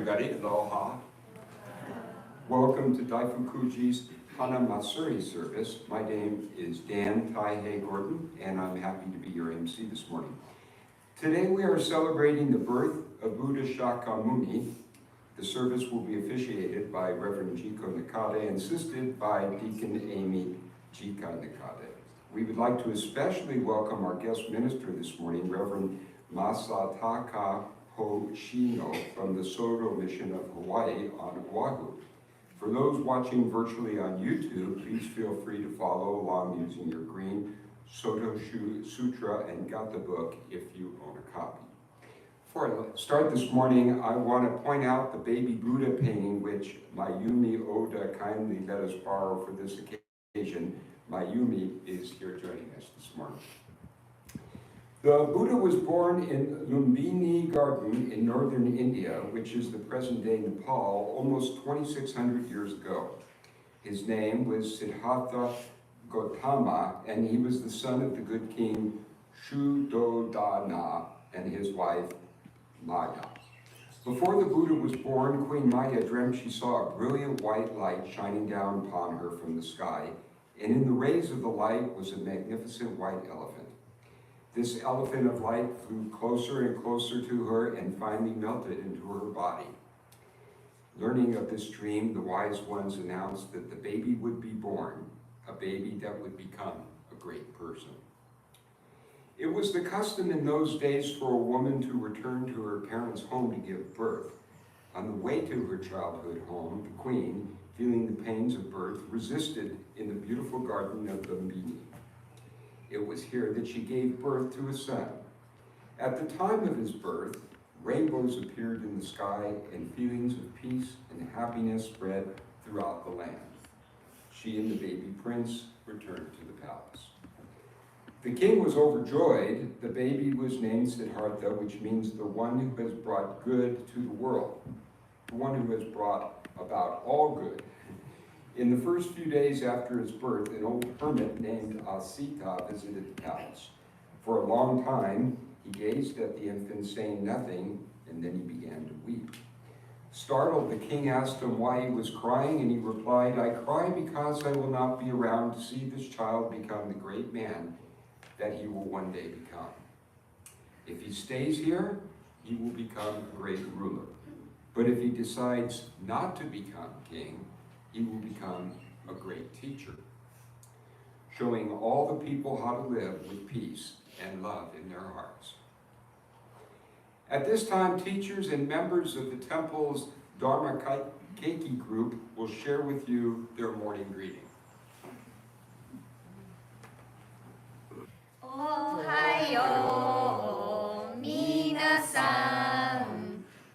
everybody. Aloha. Welcome to Daifukuji's Hanamatsuri Service. My name is Dan Taihei Gordon, and I'm happy to be your MC this morning. Today we are celebrating the birth of Buddha Shakamuni. The service will be officiated by Reverend Jiko Nakade and assisted by Deacon Amy Jika Nakade. We would like to especially welcome our guest minister this morning, Reverend Masataka Hoshino from the Soto Mission of Hawaii on Oahu. For those watching virtually on YouTube, please feel free to follow along using your green Soto Sutra and Gata book if you own a copy. Before I start this morning, I want to point out the baby Buddha painting which Mayumi Oda kindly let us borrow for this occasion. Mayumi is here joining us this morning. The Buddha was born in Lumbini Garden in northern India, which is the present-day Nepal, almost 2,600 years ago. His name was Siddhartha Gautama, and he was the son of the good king Shuddhodana and his wife Maya. Before the Buddha was born, Queen Maya dreamt she saw a brilliant white light shining down upon her from the sky, and in the rays of the light was a magnificent white elephant. This elephant of light flew closer and closer to her and finally melted into her body. Learning of this dream, the wise ones announced that the baby would be born, a baby that would become a great person. It was the custom in those days for a woman to return to her parents' home to give birth. On the way to her childhood home, the queen, feeling the pains of birth, resisted in the beautiful garden of Lumbini. It was here that she gave birth to a son. At the time of his birth, rainbows appeared in the sky and feelings of peace and happiness spread throughout the land. She and the baby prince returned to the palace. The king was overjoyed. The baby was named Siddhartha, which means the one who has brought good to the world, the one who has brought about all good. In the first few days after his birth, an old hermit named Asita visited the palace. For a long time, he gazed at the infant, saying nothing, and then he began to weep. Startled, the king asked him why he was crying, and he replied, "I cry because I will not be around to see this child become the great man that he will one day become. If he stays here, he will become a great ruler. But if he decides not to become king, he will become a great teacher, showing all the people how to live with peace and love in their hearts." At this time, teachers and members of the temple's Dharma Keiki group will share with you their morning greeting. Ohayo, minasan.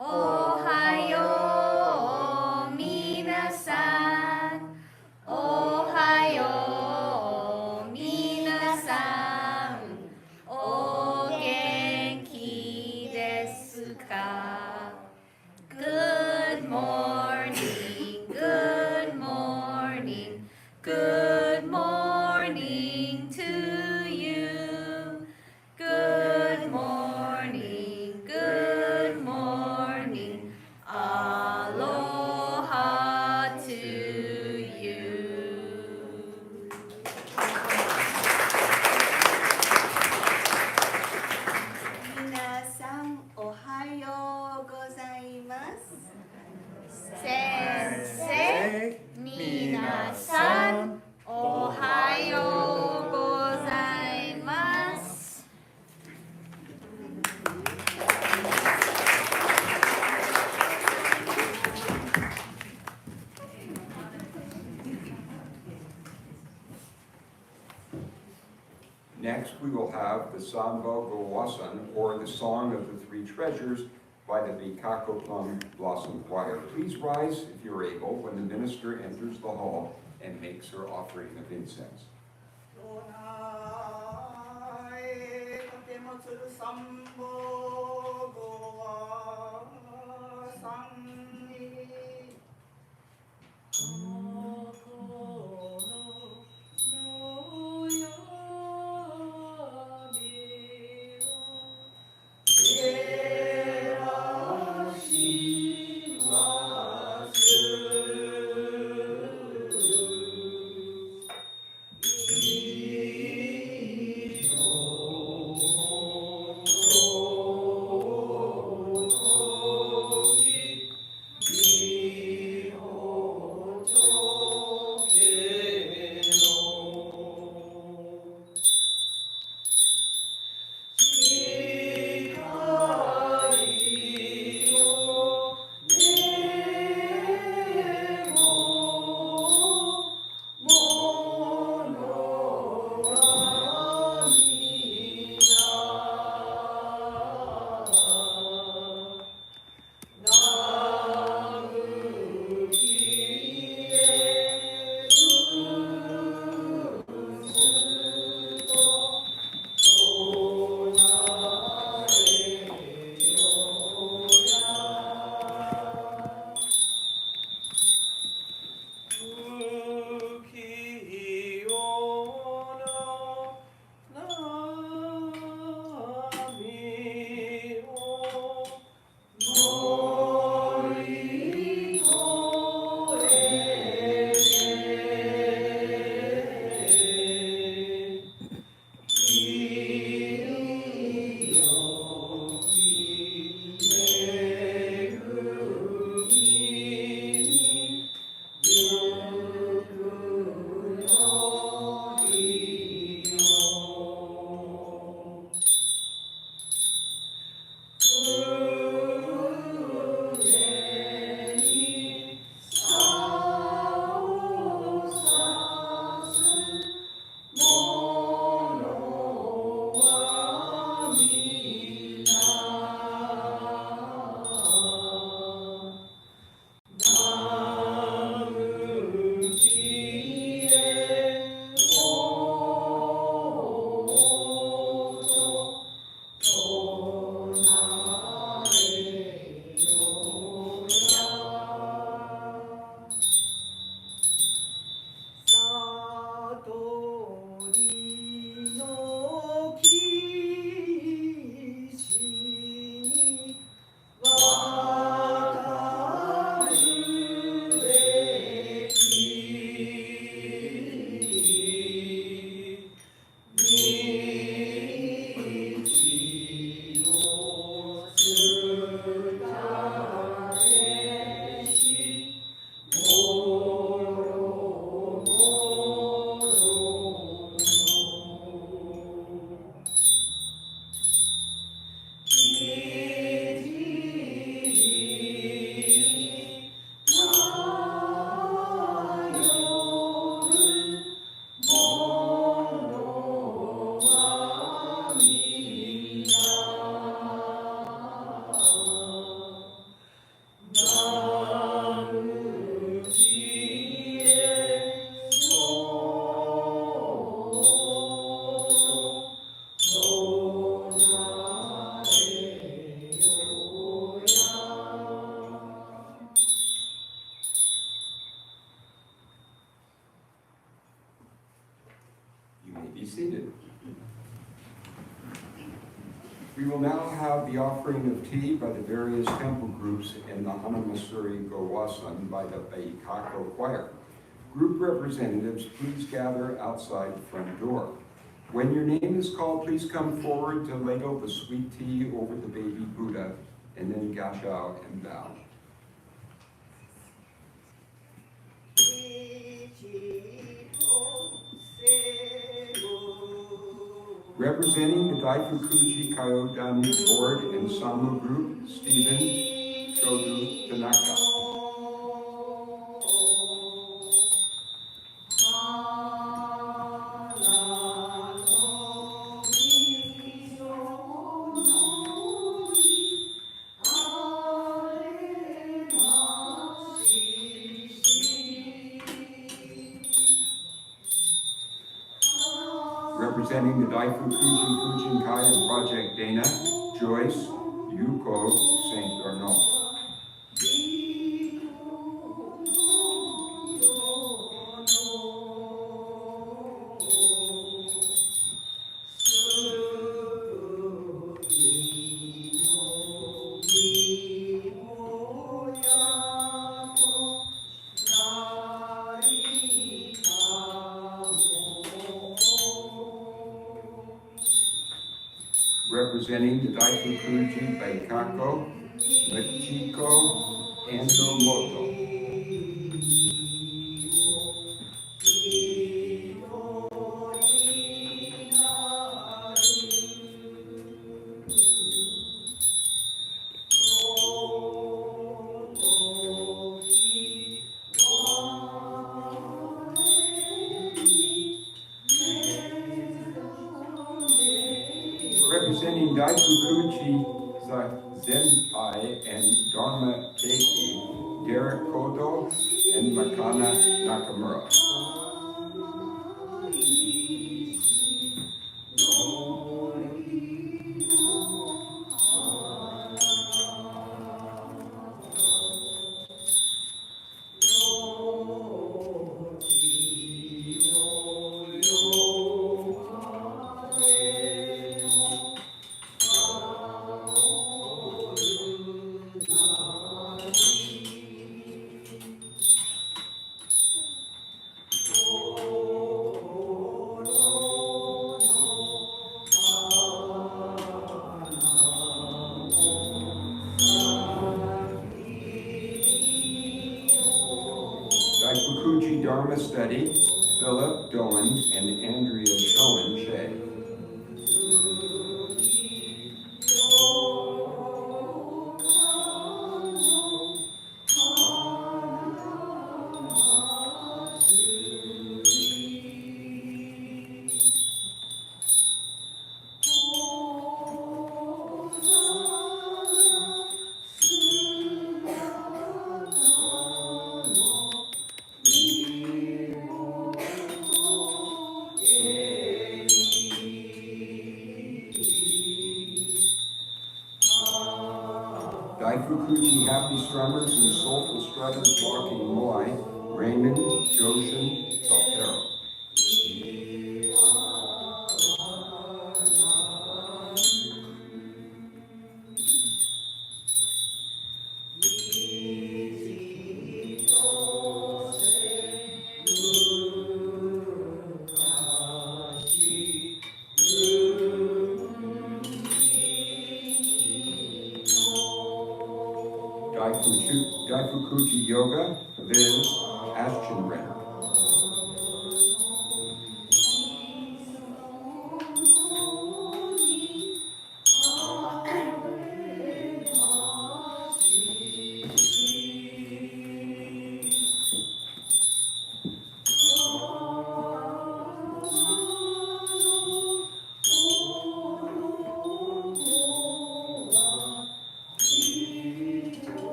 Ohayo, minasan. Ohayo, minasan. O genki desu ka? Good morning, good morning, good morning to you. Good morning, good morning. Aloha to you. Minasan, ohayo gozaimasu. Sensei, minasan, ohayo gozaimasu. Next, we will have the Samba Gowasan, or the Song of the Three Treasures, by the Vikako Plum Blossom Choir. Please rise, if you're able, when the minister enters the hall and makes her offering of incense. Shira seated. We will now have the offering of tea by the various temple groups and the Hanamatsuri Gowasan by the Baikako Choir. Group representatives, please gather outside the front door. When your name is called, please come forward to ladle the sweet tea over the baby Buddha, and then gashao and bow. Representing the Daifukuji Kyodan Board and Samu Group, Stephen Shodu Tanaka. Representing the Daifukuji Fujinkai and Project Dana, Joyce Yuko St. Arnaud. Representing the Daifukuji Baikako, Machiko Ando. Representing Daifukuji Zenpai and Dharma Keiki, Derek Koto and Makana Nakamura. Daifukuji Dharma Study, Philip Doan and Andrea Schoen Shea. Daifukuji Happy Strummers and Soulful Strutters Walking Moai, Raymond Joshin Saltero. Daifukuji Yoga, Viz. Aschenbrenner.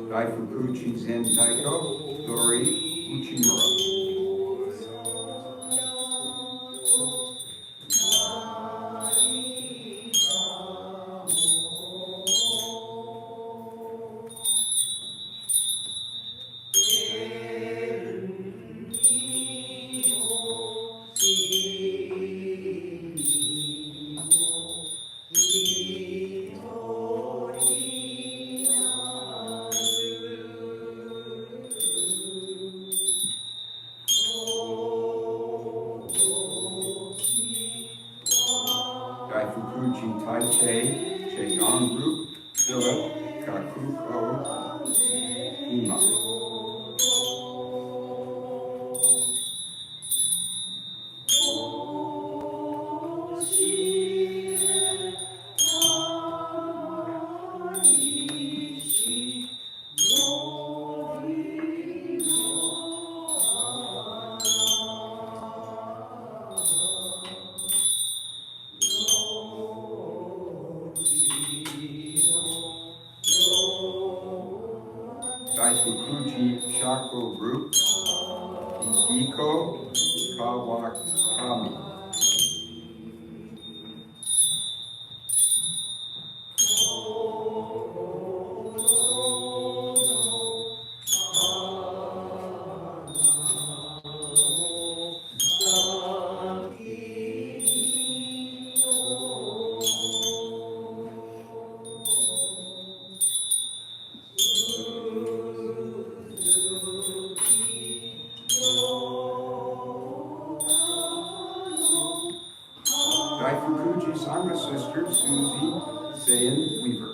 Daifukuji Zen Taiko, Dori Uchimura. Daifukuji Taiche, Chegang Group, Philip Kakuko Uma. Daifukuji Shako Group, Hideko Kawakami. Daifukuji's younger sister, Susie Zayn Weaver.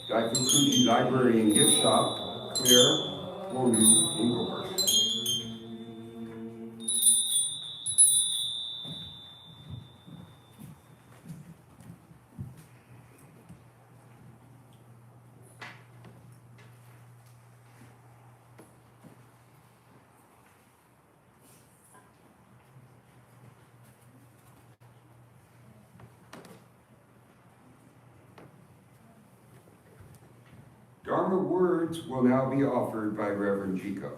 Daifukuji Library and Gift Shop, Claire Wonu Engelbert. Dharma words will now be offered by Reverend Jiko.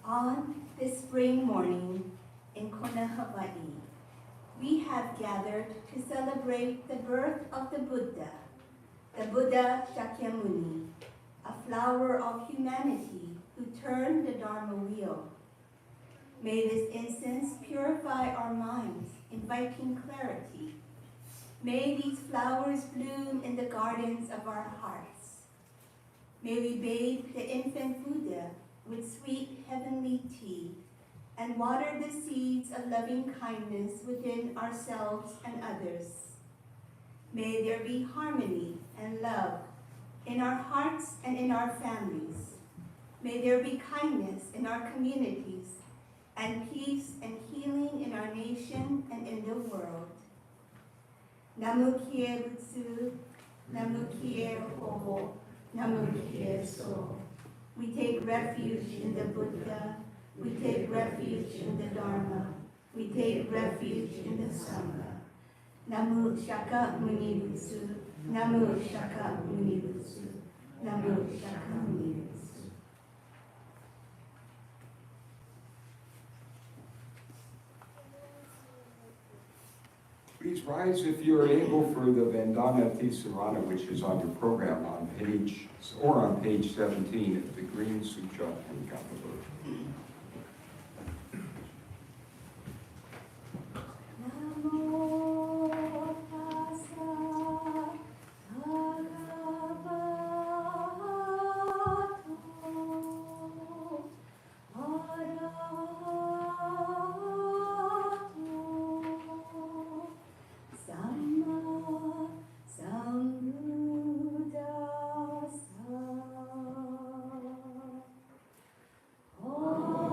On this spring morning in Kona, Hawaii, we have gathered to celebrate the birth of the Buddha Shakyamuni, a flower of humanity who turned the Dharma wheel. May this incense purify our minds, inviting clarity. May these flowers bloom in the gardens of our hearts. May we bathe the infant Buddha with sweet heavenly tea and water the seeds of loving kindness within ourselves and others. May there be harmony and love in our hearts and in our families. May there be kindness in our communities and peace and healing in our nation and in the world. Namu Kie Butsu, Namu Kie Ho, Namu Kie So. We take refuge in the Buddha. We take refuge in the Dharma. We take refuge in the Sangha. Namu Shakamuni Buddha. Namu Shakamuni Buddha. Namu Shakamuni Buddha. Please rise if you are able for the Vandana Tisarana, which is on your program on page 17 of the Green Sutra and Kappa. Oh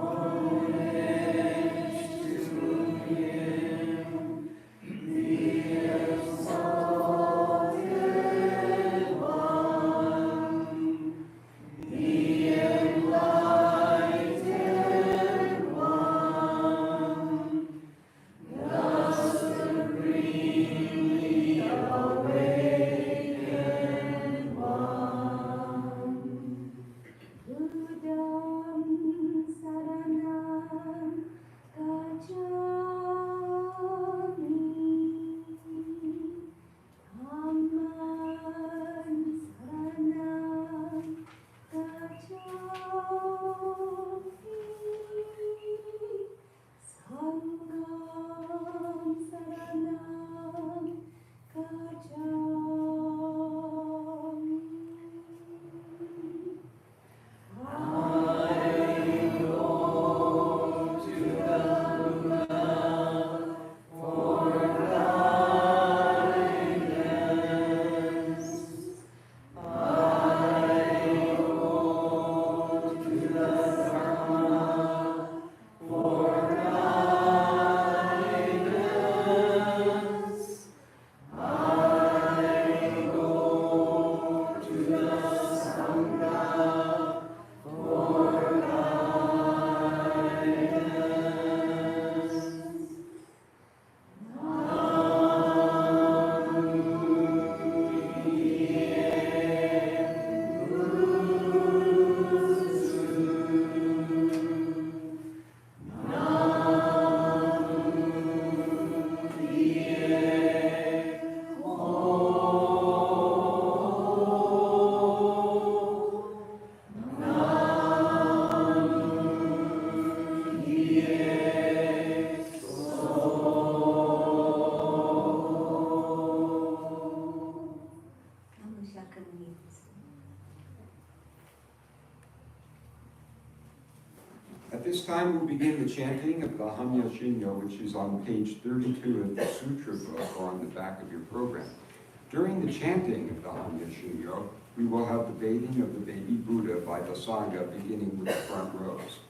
time, we'll begin the chanting of the Hanamatsuri Service, which is on page 32 of the Sutra book or on the back of your program. During the chanting of the Hanamatsuri Service, we will have the bathing of the baby Buddha by the Sangha, beginning with the front rows.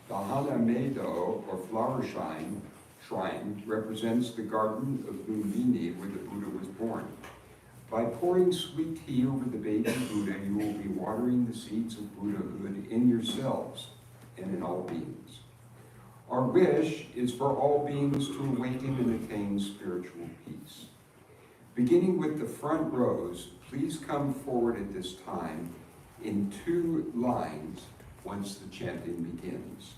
The Hanamedo, or flower shrine, represents the garden of Lumbini, where the Buddha was born. By pouring sweet tea over the baby Buddha, you will be watering the seeds of Buddhahood in yourselves and in all beings. Our wish is for all beings to awaken and attain spiritual peace. Beginning with the front rows, please come forward at this time in 2 lines once the chanting begins.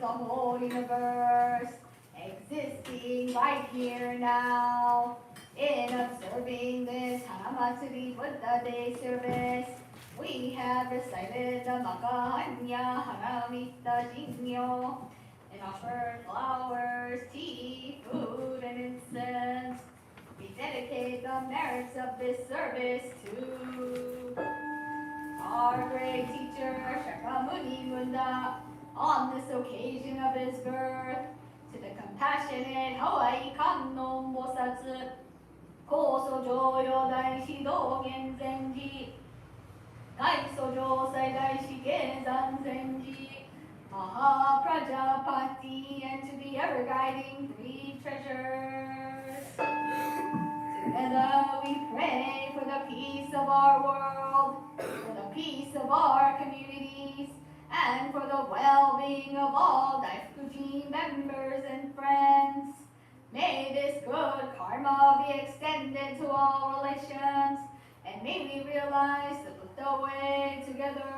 the whole universe, existing right here now. In observing this Hanamatsuri Buddha Day service, we have recited the Makahanya Haramita Jinyo and offered flowers, tea, food, and incense. We dedicate the merits of this service to our great teacher, Shakamuni Buddha, on this occasion of his birth, to the compassionate Hawaii Kannon Bosatsu, Koso Joyo Daishi Dogen Zenji, Daiso Josai Daishi Genzan Zenji, Maha Prajapati, and to the ever guiding three treasures. Together we pray for the peace of our world, for the peace of our communities, and for the well-being of all Daifukuji members and friends. May this good karma be extended to all relations, and may we realize the Buddha way together.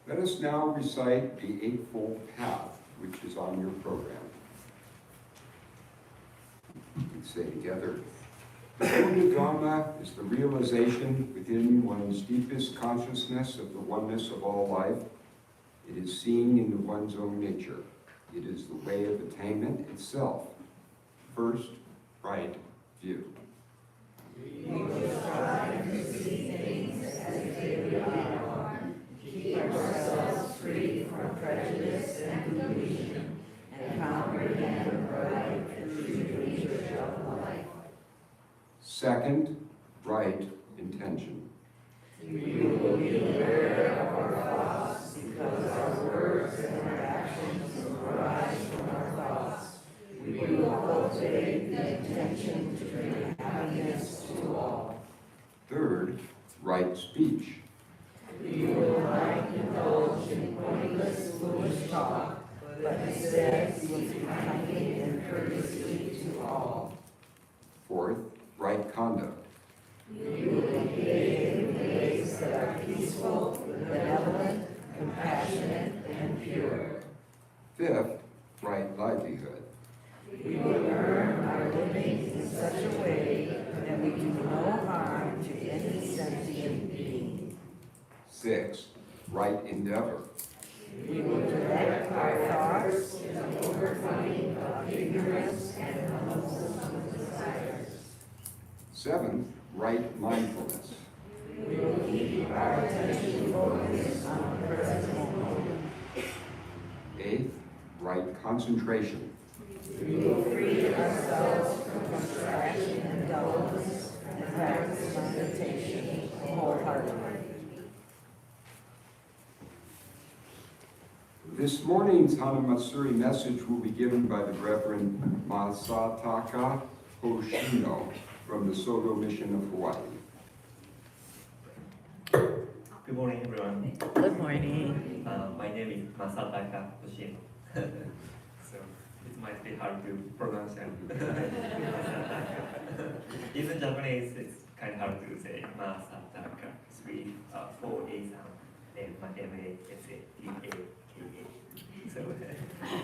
Let us now recite the Eightfold Path, which is on your program. We say together, the Buddha Dharma is the realization within one's deepest consciousness of the oneness of all life. It is seen in one's own nature. It is the way of attainment itself. First, right view. We will strive to see things as they really are, keep ourselves free from prejudice and delusion, and comprehend right and true nature of life. Second, right intention. We will be aware of our thoughts because our words and our actions arise from our thoughts. We will cultivate the intention to bring happiness to all. Third, right speech. We will not indulge in pointless, foolish talk, but instead speak kindly and courteously to all. Fourth, right conduct. We will behave in ways that are peaceful, benevolent, compassionate, and pure. Fifth, right livelihood. We will earn our living in such a way that we do no harm to any sentient being. Sixth, right endeavor. We will direct our thoughts in the overcoming of ignorance and unwholesome desires. Seventh, right mindfulness. We will keep our attention focused on the present moment. Eighth, right concentration. We will free ourselves from distraction and dullness and practice meditation wholeheartedly. This morning's Hanamatsuri message will be given by the Reverend Masataka Hoshino from the Soto Mission of Hawaii. Good morning, everyone. Good morning. My name is Masataka Hoshino. So it might be hard to pronounce it. Even Japanese, it's kind of hard to say Masataka. 4 A sound. M-A-S-A-T-A-K-A. So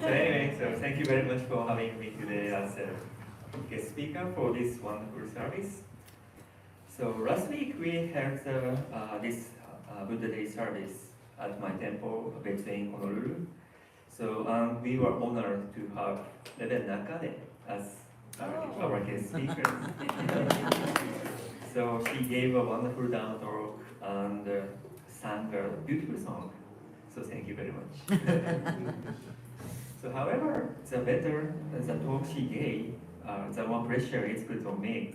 anyway, so thank you very much for having me today as a guest speaker for this wonderful service. So last week we held this Buddha Day service at my temple based in Honolulu. So we were honored to have Reverend Nakane as our guest speaker. So she gave a wonderful dharma talk and sang a beautiful song. So thank you very much. So however, the talk she gave, the more pressure is put on me.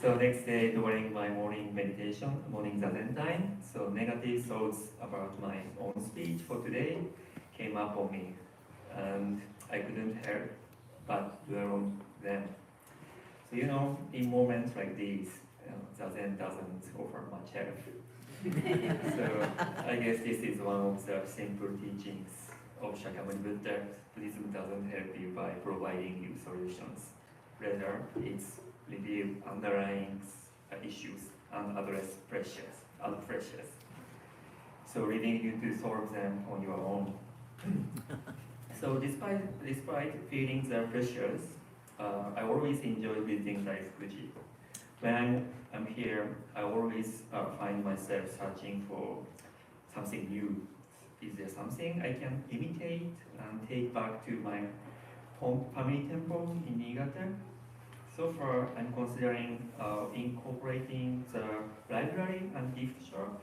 So next day during my morning meditation, morning Zazen time, so negative thoughts about my own speech for today came up on me, and I couldn't help but dwell on them. So in moments like these, Zazen doesn't offer much help. So I guess this is one of the simple teachings of Shakamuni Buddha. Buddhism doesn't help you by providing you solutions. Rather, it's reveal underlying issues and address pressures. So leaving you to solve them on your own. So despite feeling the pressures, I always enjoy visiting Daifukuji. When I'm here, I always find myself searching for something new. Is there something I can imitate and take back to my home family temple in Niigata? So far, I'm considering incorporating the library and gift shop.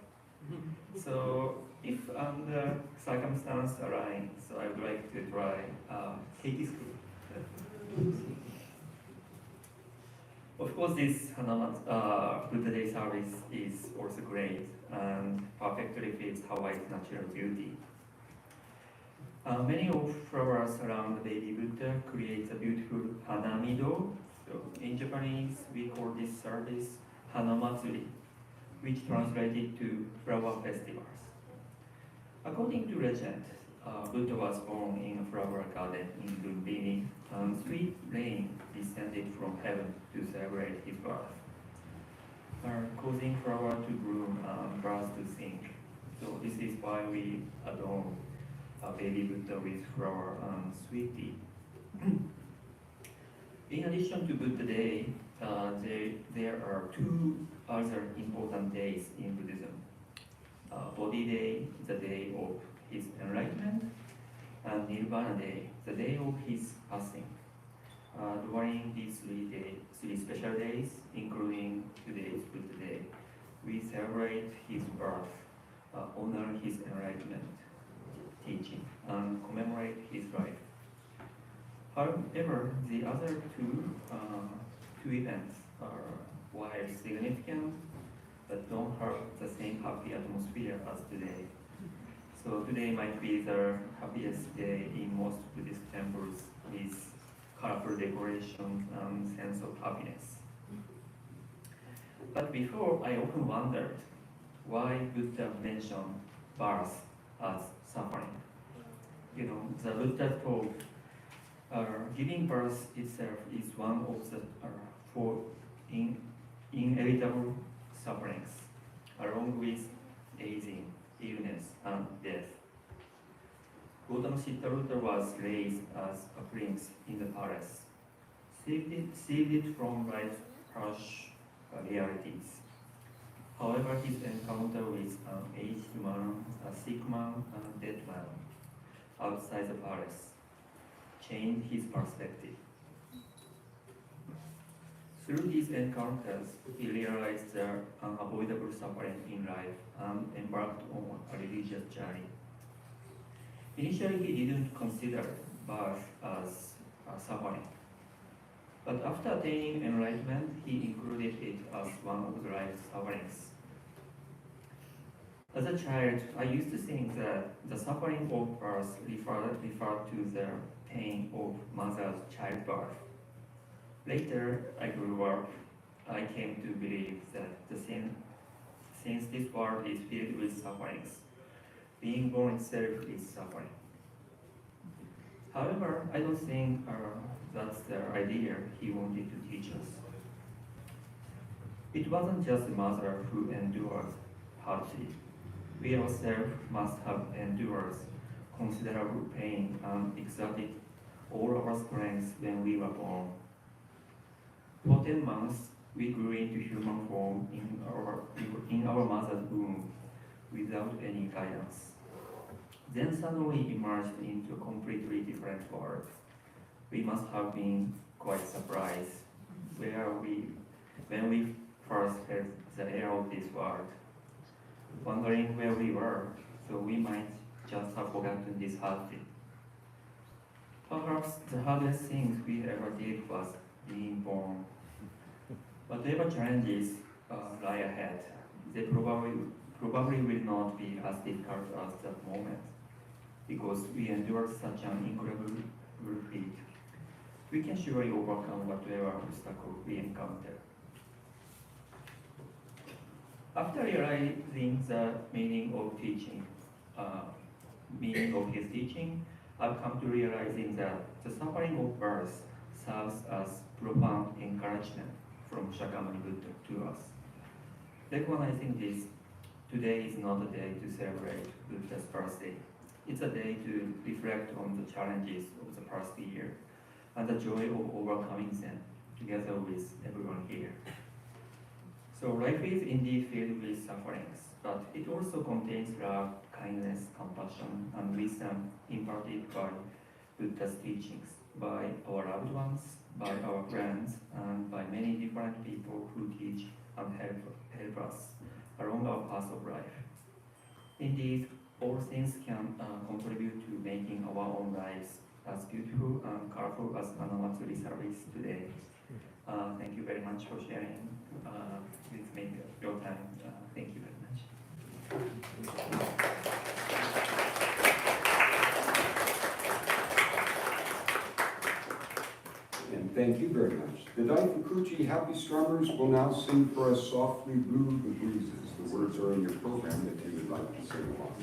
So if the circumstance aligns, so I would like to try Keiki school. Of course, this Buddha Day service is also great and perfectly fits Hawaii's natural beauty. Many of flowers around the baby Buddha create a beautiful hanamido. So in Japanese, we call this service Hanamatsuri, which translated to flower festivals. According to legend, Buddha was born in a flower garden in Lumbini, and sweet rain descended from heaven to celebrate his birth, causing flower to bloom and birds to sing. So this is why we adorn baby Buddha with flower and sweet tea. In addition to Buddha Day, there are two other important days in Buddhism. Bodhi Day, the day of his enlightenment, and Nirvana Day, the day of his passing. During these three special days, including today's Buddha Day, we celebrate his birth, honor his enlightenment teaching, and commemorate his life. However, the other two events are, while significant, but don't have the same happy atmosphere as today. So today might be the happiest day in most Buddhist temples with colorful decorations and sense of happiness. But before, I often wondered why Buddha mentioned birth as suffering. The Buddha taught giving birth itself is one of the four inevitable sufferings, along with aging, illness, and death. Gautama Siddhartha was raised as a prince in the palace, saved from life's harsh realities. However, his encounter with an aged man, a sick man, and a dead man outside the palace changed his perspective. Through these encounters, he realized the unavoidable suffering in life and embarked on a religious journey. Initially, he didn't consider birth as suffering, but after attaining enlightenment, he included it as one of the life's sufferings. As a child, I used to think that the suffering of birth referred to the pain of mother's childbirth. Later, I grew up, I came to believe that since this world is filled with sufferings, being born itself is suffering. However, I don't think that's the idea he wanted to teach us. It wasn't just the mother who endured hardship. We ourselves must have endured considerable pain and exerted all our strength when we were born. For 10 months, we grew into human form in our mother's womb without any guidance. Then suddenly emerged into a completely different world. We must have been quite surprised when we first felt the air of this world, wondering where we were, so we might just have forgotten this hardship. Perhaps the hardest thing we ever did was being born. Whatever challenges lie ahead, they probably will not be as difficult as that moment, because we endured such an incredible feat. We can surely overcome whatever obstacle we encounter. After realizing the meaning of his teaching, I've come to realizing that the suffering of birth serves as profound encouragement from Shakamuni Buddha to us. Recognizing this, today is not a day to celebrate Buddha's birthday. It's a day to reflect on the challenges of the past year and the joy of overcoming them together with everyone here. So life is indeed filled with sufferings, but it also contains love, kindness, compassion, and wisdom imparted by Buddha's teachings, by our loved ones, by our friends, and by many different people who teach and help us along our path of life. Indeed, all things can contribute to making our own lives as beautiful and colorful as Hanamatsuri Service today. Thank you very much for sharing with me your time. Thank you very much. And thank you very much. The Daifukuji Happy Strummers will now sing for us Softly Blew the Breezes. The words are in your program if you would like to sing along.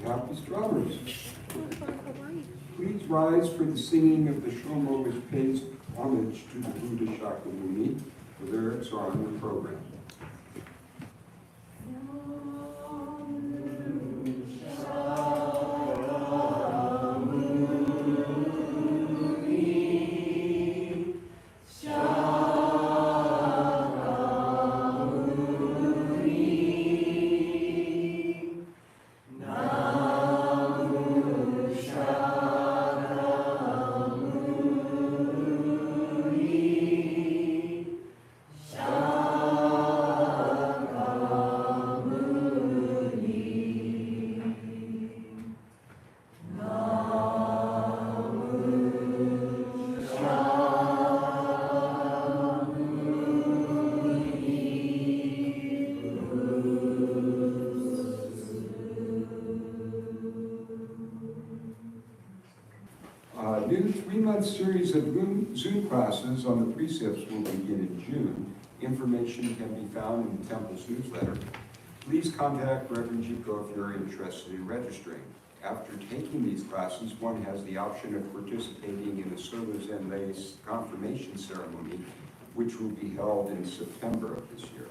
happy strawberries. Please rise for the singing of the Shomo, which pays homage to the Buddha Shakamuni. The lyrics are on the program. New 3-month series of Zoom classes on the precepts will begin in June. Information can be found in the temple's newsletter. Please contact Reverend Jiko if you're interested in registering. After taking these classes, one has the option of participating in the Soto Mission confirmation ceremony, which will be held in September of this year.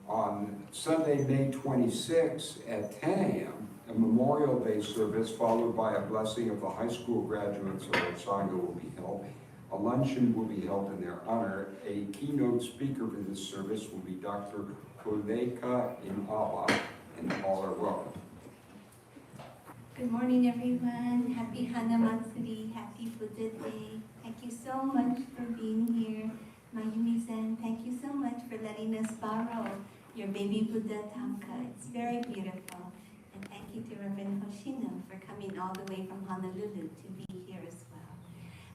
On Sunday, May 26 at 10 a.m., a Memorial Day service followed by a blessing of the high school graduates of Sangha will be held. A luncheon will be held in their honor. A keynote speaker for this service will be Dr. Koleka Inaba, and all are welcome. Good morning, everyone. Happy Hanamatsuri, happy Buddha Day. Thank you so much for being here. Mayumi-san, thank you so much for letting us borrow your baby Buddha tanka. It's very beautiful. And thank you to Reverend Hoshino for coming all the way from Honolulu to be here as well.